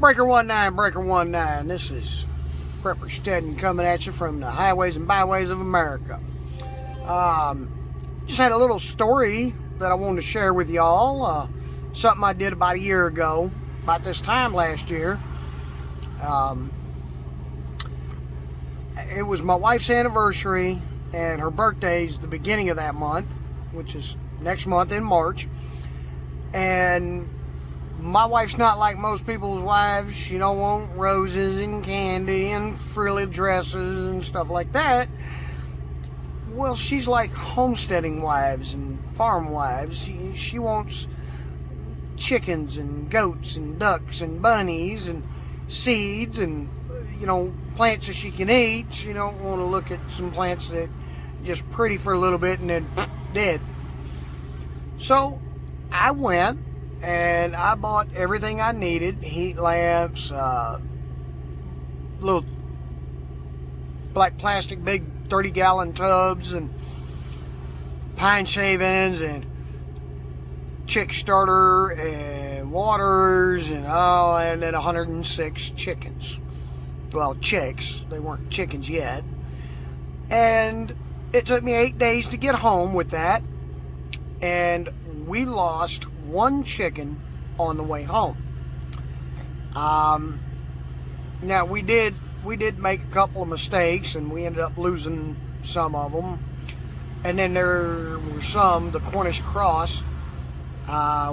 Breaker19. This is Prepper STEADING coming at you from the highways and byways of America. Just had a little story that I wanted to share with y'all. Something I did about a year ago, about this time last year. It was my wife's anniversary, and her birthday's the beginning of that month, which is next month in March. And my wife's not like most people's wives. She don't want roses and candy and frilly dresses and stuff like that. Well, she's like homesteading wives and farm wives. She wants chickens and goats and ducks and bunnies and seeds and, plants that she can eat. She don't want to look at some plants that just pretty for a little bit and then dead. So I went and I bought everything I needed: heat lamps, little black plastic big 30-gallon tubs, and pine shavings, and chick starter, and waters, and then 106 chickens. Well, chicks. They weren't chickens yet. And it took me 8 days to get home with that, and we lost one chicken on the way home. Now we did make a couple of mistakes, and we ended up losing some of them. And then there were some, the Cornish cross,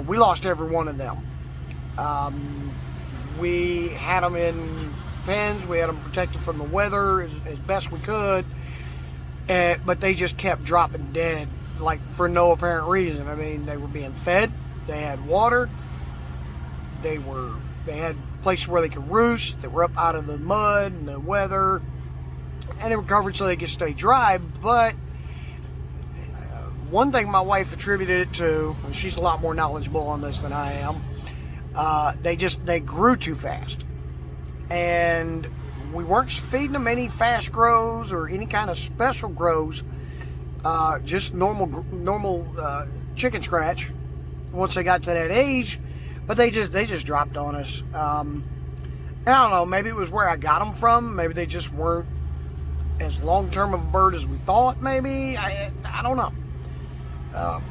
we lost every one of them. We had them in pens. We had them protected from the weather as best we could, but they just kept dropping dead, like for no apparent reason. I mean, they were being fed, they had water, they had places where they could roost, they were up out of the mud and the weather, and they were covered so they could stay dry. But one thing my wife attributed it to, and she's a lot more knowledgeable on this than I am, they grew too fast. And we weren't feeding them any fast grows or any kind of special grows, just normal chicken scratch once they got to that age. But they just dropped on us. I don't know, maybe it was where I got them from. Maybe they just weren't as long-term of a bird as we thought, maybe. I don't know.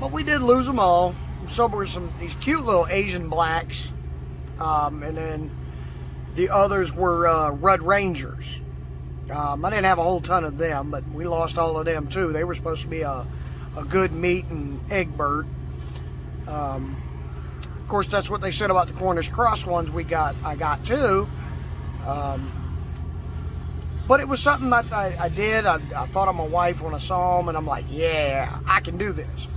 But we did lose them all. So were these cute little Asian blacks. And then the others were Red Rangers. I didn't have a whole ton of them, but we lost all of them too. They were supposed to be a good meat and egg bird. Of course, that's what they said about the Cornish cross ones I got too. But it was something that I did. I thought of my wife when I saw them, and I'm like, yeah, I can do this.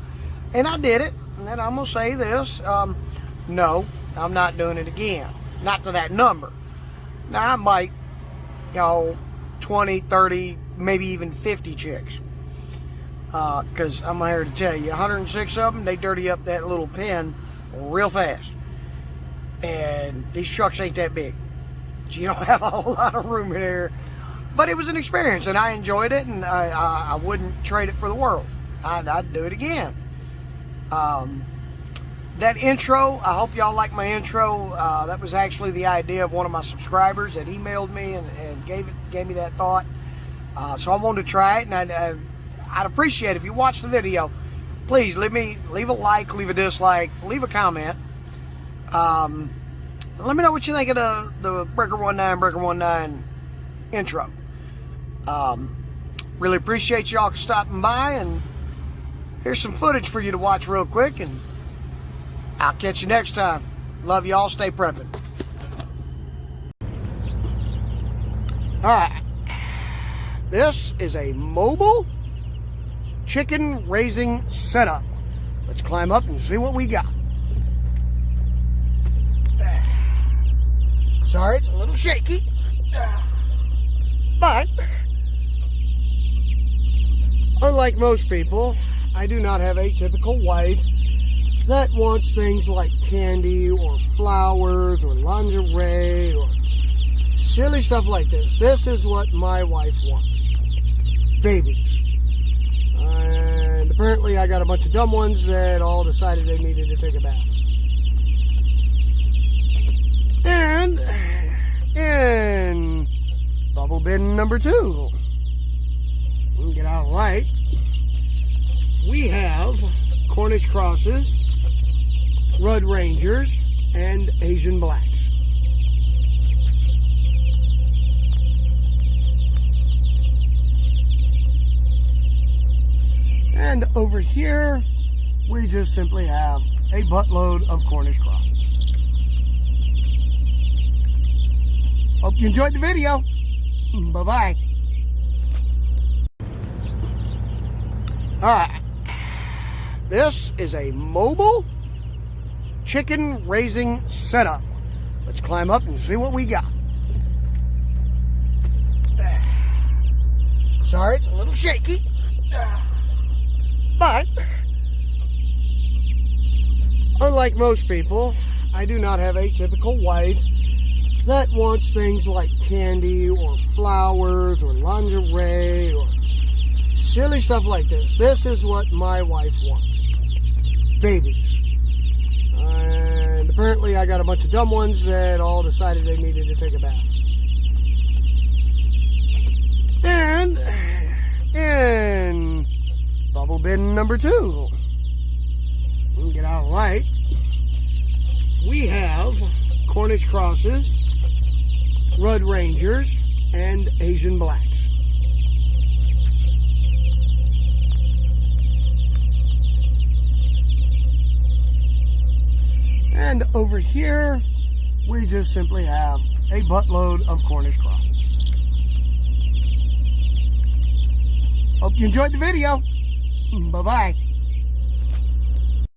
And I did it. And then I'm going to say this. No, I'm not doing it again. Not to that number. Now, I might, 20, 30, maybe even 50 chicks. Because I'm here to tell you, 106 of them, they dirty up that little pen real fast. And these trucks ain't that big, so you don't have a whole lot of room in there. But it was an experience, and I enjoyed it, and I wouldn't trade it for the world. I'd do it again. That intro, I hope y'all like my intro. That was actually the idea of one of my subscribers that emailed me and gave me that thought. So I wanted to try it, and I'd appreciate it if you watch the video. Please leave a like, leave a dislike, leave a comment. Let me know what you think of the Breaker19 intro. Really appreciate y'all stopping by, and here's some footage for you to watch real quick, and I'll catch you next time. Love y'all. Stay prepping. Alright. This is a mobile chicken raising setup. Let's climb up and see what we got. Sorry, it's a little shaky. But unlike most people, I do not have a typical wife that wants things like candy or flowers or lingerie or silly stuff like this. This is what my wife wants: babies. And apparently I got a bunch of dumb ones that all decided they needed to take a bath. And bin number 2. We can get out of the light. We have Cornish crosses, Red Rangers, and Asian blacks. And over here, we just simply have a buttload of Cornish crosses. Hope you enjoyed the video. Bye-bye. Alright. This is a mobile chicken raising setup. Let's climb up and see what we got. Sorry, it's a little shaky. But, unlike most people, I do not have a typical wife that wants things like candy or flowers or lingerie or silly stuff like this. This is what my wife wants. Babies. And apparently I got a bunch of dumb ones that all decided they needed to take a bath. And in bubble bin number 2, we can get out of the light. We have Cornish crosses, Red Rangers, and Asian blacks. And over here, we just simply have a buttload of Cornish crosses. Hope you enjoyed the video. Bye-bye.